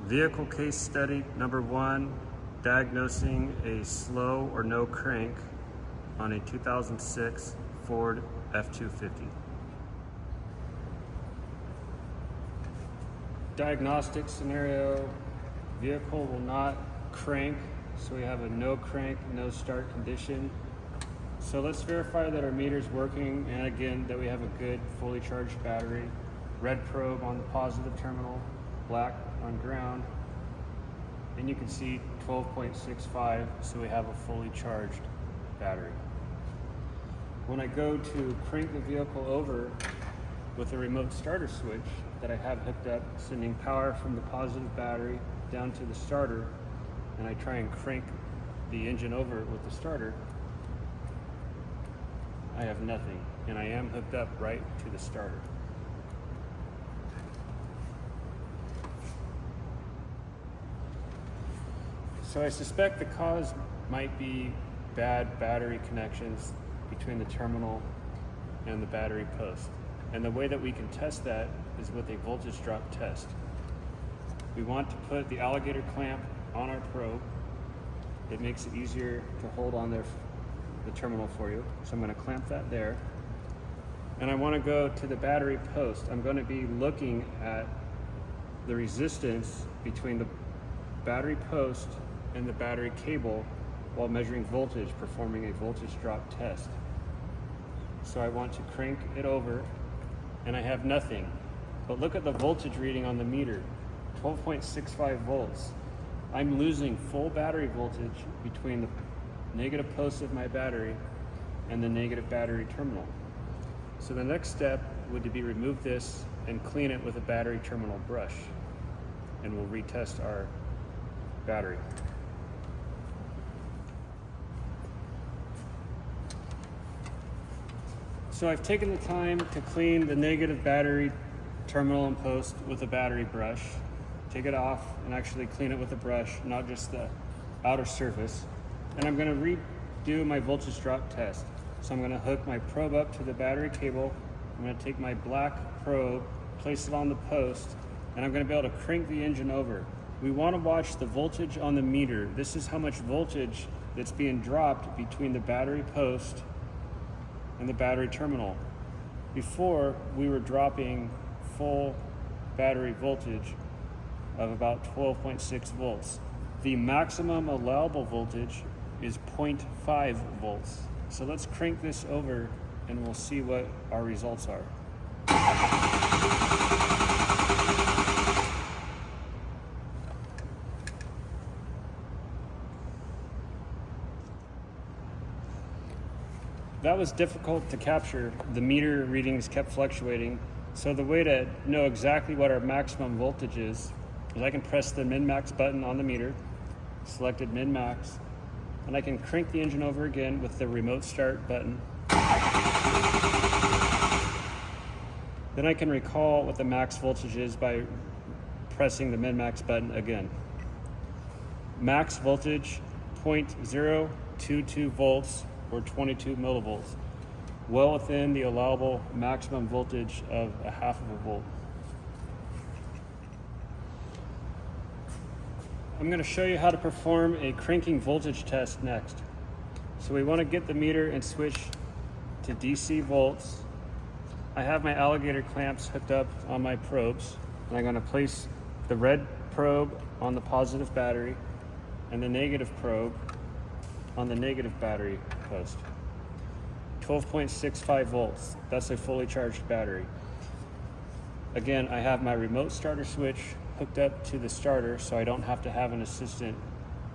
Vehicle case study number 1, diagnosing a slow or no crank on a 2006 Ford F-250. Diagnostic scenario, vehicle will not crank, so we have a no crank, no start condition. So let's verify that our meter's working, and again, that we have a good fully charged battery. Red probe on the positive terminal, black on ground, and you can see 12.65, so we have a fully charged battery. When I go to crank the vehicle over with a remote starter switch that I have hooked up, sending power from the positive battery down to the starter, and I try and crank the engine over with the starter, I have nothing, and I am hooked up right to the starter. So I suspect the cause might be bad battery connections between the terminal and the battery post. And the way that we can test that is with a voltage drop test. We want to put the alligator clamp on our probe. It makes it easier to hold on there, the terminal for you. So I'm going to clamp that there. And I want to go to the battery post. I'm going to be looking at the resistance between the battery post and the battery cable while measuring voltage, performing a voltage drop test. So I want to crank it over, and I have nothing. But look at the voltage reading on the meter, 12.65 volts. I'm losing full battery voltage between the negative post of my battery and the negative battery terminal. So the next step would be remove this and clean it with a battery terminal brush, and we'll retest our battery. So I've taken the time to clean the negative battery terminal and post with a battery brush. Take it off and actually clean it with a brush, not just the outer surface. And I'm going to redo my voltage drop test. So I'm going to hook my probe up to the battery cable. I'm going to take my black probe, place it on the post, and I'm going to be able to crank the engine over. We want to watch the voltage on the meter. This is how much voltage that's being dropped between the battery post and the battery terminal. Before, we were dropping full battery voltage of about 12.6 volts. The maximum allowable voltage is 0.5 volts. So let's crank this over and we'll see what our results are. That was difficult to capture. The meter readings kept fluctuating. So the way to know exactly what our maximum voltage is I can press the min-max button on the meter, selected min-max, and I can crank the engine over again with the remote start button. Then I can recall what the max voltage is by pressing the min-max button again. Max voltage, 0.022 volts, or 22 millivolts, well within the allowable maximum voltage of 0.5 volt. I'm going to show you how to perform a cranking voltage test next. So we want to get the meter and switch to DC volts. I have my alligator clamps hooked up on my probes, and I'm going to place the red probe on the positive battery and the negative probe on the negative battery post. 12.65 volts, that's a fully charged battery. Again, I have my remote starter switch hooked up to the starter, so I don't have to have an assistant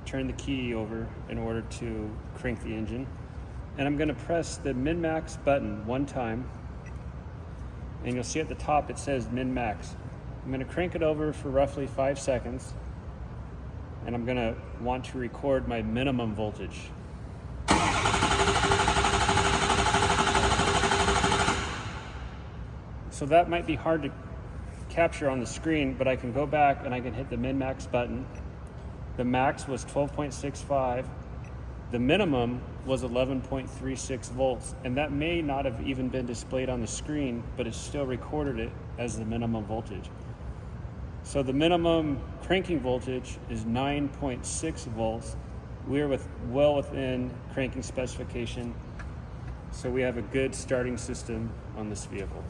turn the key over in order to crank the engine. And I'm going to press the min-max button one time, and you'll see at the top it says min-max. I'm going to crank it over for roughly 5 seconds, and I'm going to want to record my minimum voltage. So that might be hard to capture on the screen, but I can go back and I can hit the min-max button. The max was 12.65. The minimum was 11.36 volts, and that may not have even been displayed on the screen, but it still recorded it as the minimum voltage. So the minimum cranking voltage is 9.6 volts. We're well within cranking specification, so we have a good starting system on this vehicle.